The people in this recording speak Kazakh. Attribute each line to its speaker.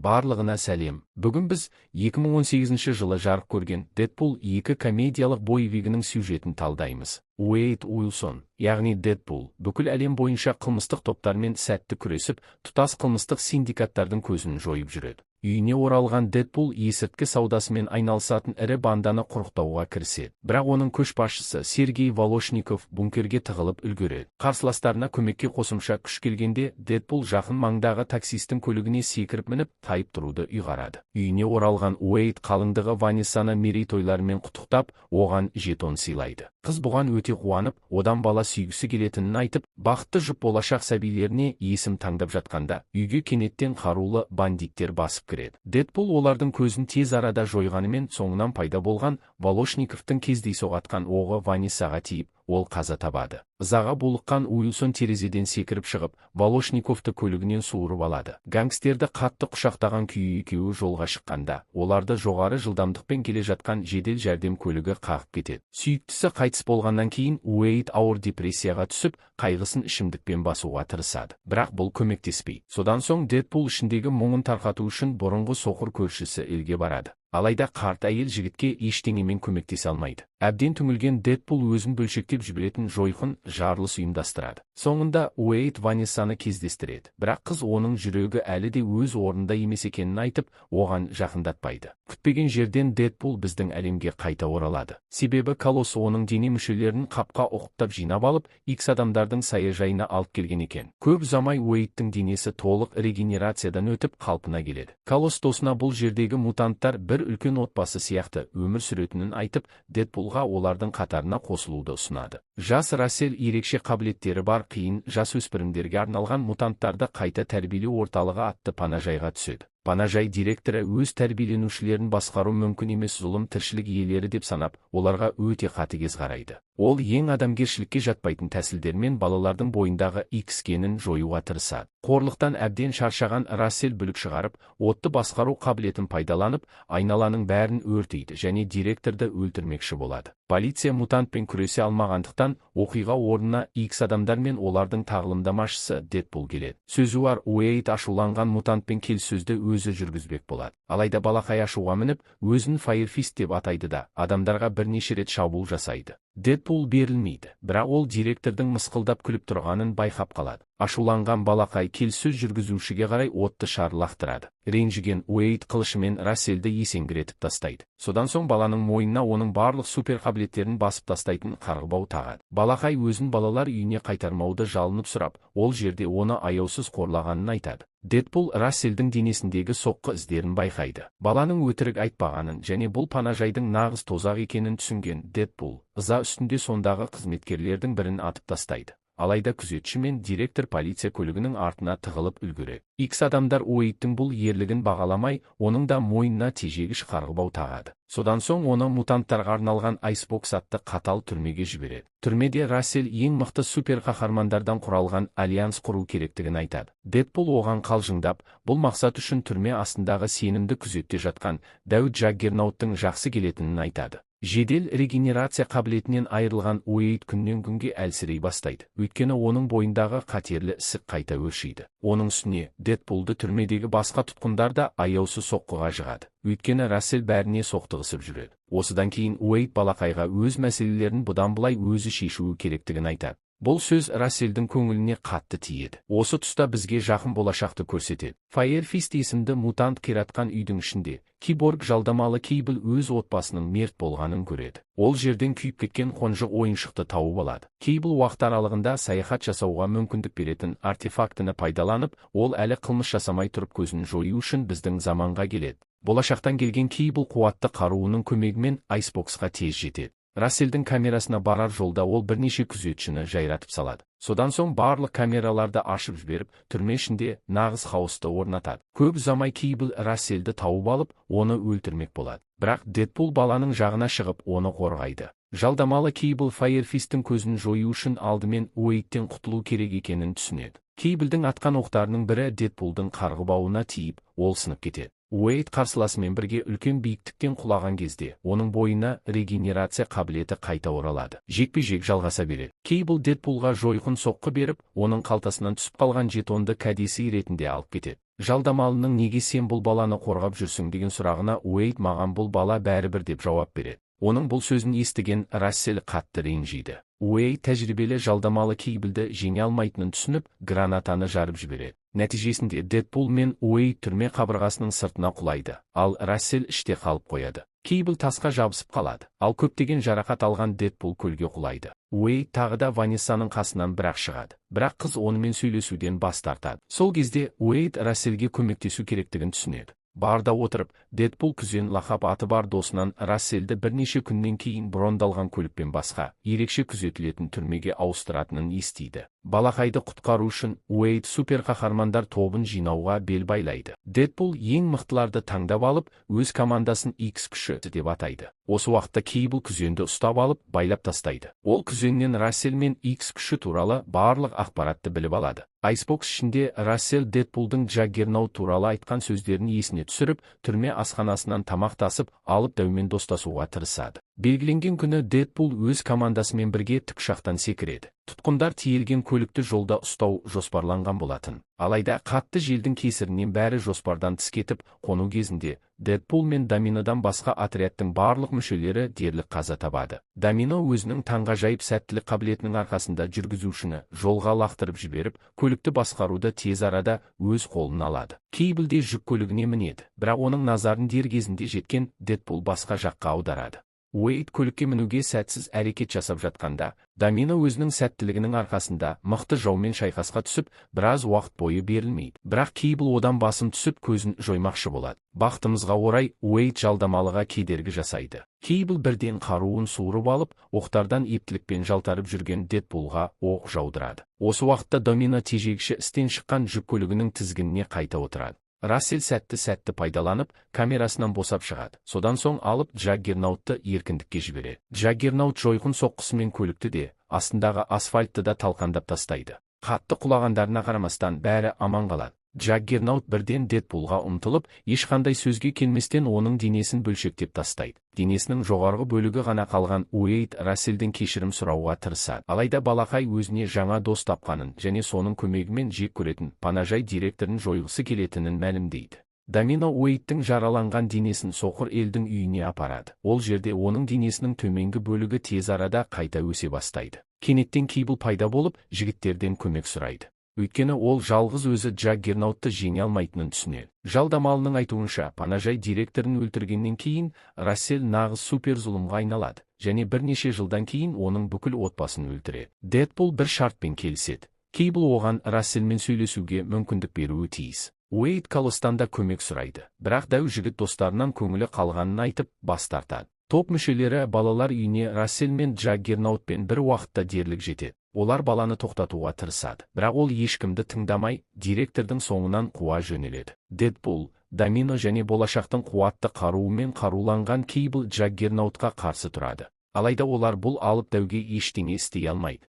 Speaker 1: Барлығына сәлем. Бүгін біз 2018 жылы жарық көрген Дэдпул 2 комедиялық боевигінің сюжетін талдаймыз. Уэйд Уилсон, яғни Дэдпул, бүкіл әлем бойынша қылмыстық топтармен сәтті күресіп, тұтас қылмыстық синдикаттардың көзін жойып жүреді. Үйіне оралған Дэдпул есірткі саудасымен айналысатын ірі банданы құрықтауға кіріседі. Бірақ оның көшбасшысы Сергей Волошников бункерге тығылып үлгереді. Қарсыластарына көмекке қосымша күш келгенде, Дэдпул жақын маңдағы таксистің көлігіне секіріп мініп, тайып тұруды ұйғарады. Үйіне оралған Уэйд қалыңдығы Ванессаны мерейтойларымен құттықтап, оған жетон сыйлайды. Қыз бұған өте қуанып, одан бала сүйгісі келетінін айтып, бақытты жұп болашақ сәбилеріне есім таңдап жатқанда, үйге кенеттен қарулы бандиттер басып кіреді. Дэдпул олардың көзін тез арада жойғанымен, соңынан пайда болған Волошниковтың кездейсоқ атқан оғы Ванессаға тиіп, ол қаза табады. Ызаға булыққан Уилсон терезеден секіріп шығып, Волошниковты көлігінен суырып алады. Гангстерді қатты құшақтаған күйі екеуі жолға шыққанда, оларды жоғары жылдамдықпен келе жатқан жедел жәрдем көлігі қағып кетеді. Сүйіктісі қайтыс болғаннан кейін Уэйд ауыр депрессияға түсіп, қайғысын ішімдікпен басуға тырысады. Бірақ бұл көмектеспейді. Содан соң Дэдпул ішіндегі мұңын тарқату үшін бұрынғы соқыр көршісі елге барады. Алайда қарт әйел жігітке ештеңемен көмектесе алмайды. Әбден түңілген Дэдпул өзін бөлшектеп жіберетін жойқын жарылыс ұйымдастырады. Соңында Уэйд Ванессаны кездестіреді. Бірақ қыз оның жүрегі әлі де өз орнында емес екенін айтып, оған жақындатпайды. Күтпеген жерден Дэдпул біздің әлемге қайта оралады. Себебі Колосс оның дене мүшелерін қапқа оқтап жинап алып, Икс адамдардың саяжайына алып келген екен. Көп ұзамай Уэйдтің денесі толық регенерациядан өтіп қалпына келеді. Колосс досына бұл жердегі мутанттар бір үлкен отбасы сияқты өмір сүретінін айтып, Дэдпулға олардың қатарына қосылуды ұсынады. Жас Рассел ерекше қабілеттері бар қиын жасөспірімдерге арналған мутанттарды қайта тәрбиелеу орталығы атты панажайға түседі. Панажай директоры өз тәрбиеленушілерін басқару мүмкін емес зұлым тіршілік иелері деп санап, оларға өте қатыгез қарайды. Ол ең адамгершілікке жатпайтын тәсілдермен балалардың бойындағы Икс генін жоюға тырысады. Қорлықтан әбден шаршаған Рассел бүлік шығарып, отты басқару қабілетін пайдаланып, айналаның бәрін өртейді және директорды өлтірмекші болады. Полиция мутантпен күресе алмағандықтан, оқиға орнына Икс адамдар мен олардың тағылымдамашысы Дэдпул келеді. Сөзі бар, Уэйд ашуланған мутантпен келіссөзді өзі жүргізбек болады. Алайда балақай ашуға мініп, өзін Файерфист деп атайды да, адамдарға бірнеше рет шабуыл жасайды. Дэдпул берілмейді, бірақ ол директордың мысқылдап күліп тұрғанын байқап қалады. Ашуланған балақай келіссөз жүргізушіге қарай отты шар лақтырады. Ренжіген Уэйд қылышымен Расселді есеңгіретіп тастайды. Содан соң баланың мойнына оның барлық супер қабілеттерін басып тастайтын қарғыбау тағады. Балақай өзін балалар үйіне қайтармауды жалынып сұрап, ол жерде оны аяусыз қорлағанын айтады. Дэдпул Расселдің денесіндегі соққы іздерін байқайды. Баланың өтірік айтпағанын және бұл панажайдың нағыз тозақ екенін түсінген Дэдпул, ыза үстінде сондағы қызметкерлердің бірін атып тастайды. Алайда күзетші мен директор полиция көлігінің артына тығылып үлгереді. Икс адамдар Уэйдтің бұл ерлігін бағаламай, оның да мойнына тежегіш қарғыбау тағады. Содан соң оны мутанттарға арналған Айсбокс атты қатал түрмеге жібереді. Түрмеде Рассел ең мықты супер қаһармандардан құралған альянс құру керектігін айтады. Дэдпул оған қалжыңдап, бұл мақсат үшін түрме астындағы сенімді күзетте жатқан Дәуд Джаггернауттың жақсы келетінін айтады. Жедел регенерация қабілетінен айырылған Уэйд күннен күнге әлсірей бастайды. Өйткені оның бойындағы қатерлі ісік қайта өршиді. Оның үстіне Дэдпулды түрмедегі басқа тұтқындар да аяусыз соққыға жығады. Өйткені Рассел бәріне соқтығысып жүреді. Осыдан кейін Уэйд балақайға өз мәселелерін бұдан былай өзі шешуі керектігін айтады. Бұл сөз Расселдің көңіліне қатты тиеді. Осы тұста бізге жақын болашақты көрсетеді. Файерфист есімді мутант қиратқан үйдің ішінде, киборг жалдамалы Кейбл өз отбасының мерт болғанын көреді. Ол жерден күйіп кеткен қонжық ойыншықты тауып алады. Кейбл уақыт аралығында саяхат жасауға мүмкіндік беретін артефактіні пайдаланып, ол әлі қылмыс жасамай тұрып көзін жою үшін біздің заманға келеді. Болашақтан келген Кейбл қуатты қаруының көмегімен Айсбоксқа тез жетеді. Расселдің камерасына барар жолда ол бірнеше күзетшіні жайратып салады. Содан соң барлық камераларды ашып жіберіп, түрме ішінде нағыз хаосты орнатады. Көп ұзамай Кейбл Расселді тауып алып, оны өлтірмек болады. Бірақ Дэдпул баланың жағына шығып, оны қорғайды. Жалдамалы Кейбл Файерфисттің көзін жою үшін алдымен Уэйдтен құтылу керек екенін түсінеді. Кейблдің атқан оқтарының бірі Дэдпулдың қарғыбауына тиіп, ол сынып кетеді. Уэйд қарсыласымен бірге үлкен биіктіктен құлаған кезде, оның бойына регенерация қабілеті қайта оралады. Жекпе-жек жалғаса береді. Кейбл Дэдпулға жойқын соққы беріп, оның қалтасынан түсіп қалған жетонды кәдесі ретінде алып кетеді. Жалдамалының неге сен бұл баланы қорғап жүрсің деген сұрағына Уэйд маған бұл бала бәрібір деп жауап береді. Оның бұл сөзін естіген Рассел қатты ренжиді. Уэйд тәжірибелі жалдамалы Кейблді жеңе алмайтынын түсініп, гранатаны жарып жібереді. Нәтижесінде Дэдпул мен Уэйд түрме қабырғасының сыртына құлайды, ал Рассел іште қалып қояды. Кейбл тасқа жабысып қалады, ал көптеген жарақат алған Дэдпул көлге құлайды. Уэйд тағы да Ванессаның қасынан бірақ шығады, бірақ қыз онымен сөйлесуден бас тартады. Сол кезде Уэйд Расселге көмектесу керектігін түсінеді. Барда отырып, Дэдпул күзен лақап аты бар досынан Расселді бірнеше күннен кейін брондалған көлікпен басқа, ерекше күзетілетін түрмеге ауыстыратынын естиді. Балақайды құтқару үшін Уэйд суперқаһармандар тобын жинауға бел байлайды. Дэдпул ең мықтыларды таңдап алып, өз командасын X күші деп атайды. Осы уақытта Кейбл күзенді ұстап алып, байлап тастайды. Ол күзеннен Рассел мен X күші туралы барлық ақпаратты біліп алады. Айсбокс ішінде Рассел Дэдпулдың Джаггернаут туралы айтқан сөздерін есіне түсіріп, түрме асханасынан тамақтасып, алып дәумен достасуға тырысады. Белгіленген күні Дэдпул өз командасымен бірге тікұшақтан секіреді. Тұтқындар тиелген көлікті жолда ұстау жоспарланған болатын. Алайда қатты желдің кесірінен бәрі жоспардан тыс кетіп, қону кезінде Дэдпул мен Доминодан басқа отрядтың барлық мүшелері дерлік қаза табады. Домино өзінің таңғажайып сәттілік қабілетінің арқасында жүргізушіні жолға лақтырып жіберіп, көлікті басқаруды тез арада өз қолына алады. Кейбл де жүк көлігіне мінеді, бірақ оның назарын дер кезінде жеткен Дэдпул басқа жаққа аударады. Уэйд көлікке мінуге сәтсіз әрекет жасап жатқанда, Домино өзінің сәттілігінің арқасында мықты жаумен шайқасқа түсіп, біраз уақыт бойы берілмейді. Бірақ Кейбл одан басым түсіп көзін жоймақшы болады. Бақытымызға орай, Уэйд жалдамалыға кедергі жасайды. Кейбл бірден қаруын суырып алып, оқтардан ептілікпен жалтарып жүрген Дэдпулға оқ жаудырады. Осы уақытта Домино тежегіші істен шыққан жүк көлігінің тізгініне қайта отырады. Рассел сәтті пайдаланып, камерасынан босап шығады. Содан соң алып Джаггернаутты еркіндікке жібереді. Джаггернаут жойқын соққысымен көлікті де, астындағы асфальтты да талқандап тастайды. Қатты құлағандарына қарамастан бәрі аман қалады. Джаггернаут бірден Дэдпулға ұмтылып, ешқандай сөзге келместен оның денесін бөлшектеп тастайды. Денесінің жоғарғы бөлігі ғана қалған Уэйд Расселден кешірім сұрауға тырысады. Алайда балақай өзіне жаңа дос тапқанын және соның көмегімен жек көретін панажай директорын жойғысы келетінін мәлімдейді. Домино Уэйдтің жараланған денесін соқыр елдің үйіне апарады. Ол жерде оның денесінің төменгі бөлігі тез арада қайта өсе бастайды. Кенеттен Кейбл пайда болып, жігіттерден көмек сұрайды. Өйткені ол жалғыз өзі Джаггернаутты жеңе алмайтынын түсінеді. Жалдамалының айтуынша, панажай директорын өлтіргеннен кейін Рассел нағыз суперзұлымға айналады, және бірнеше жылдан кейін оның бүкіл отбасын өлтіреді. Дэдпул бір шартпен келіседі. Кейбл оған Расселмен сөйлесуге мүмкіндік беруі тиіс. Уэйд Колостан да көмек сұрайды, бірақ дәу жігіт достарынан көңілі қалғанын айтып, бас тартады. Топ мүшелері балалар үйіне Рассел мен Джаггернаутпен бір уақытта дерлік жетеді. Олар баланы тоқтатуға тырысады, бірақ ол ешкімді тыңдамай, директордың соңынан қуа жөнеледі. Дэдпул, Домино және болашақтың қуатты қаруымен қаруланған Кейбл Джаггернаутқа қарсы тұрады. Алайда олар бұл алып дәуге ештеңе істей алмайды.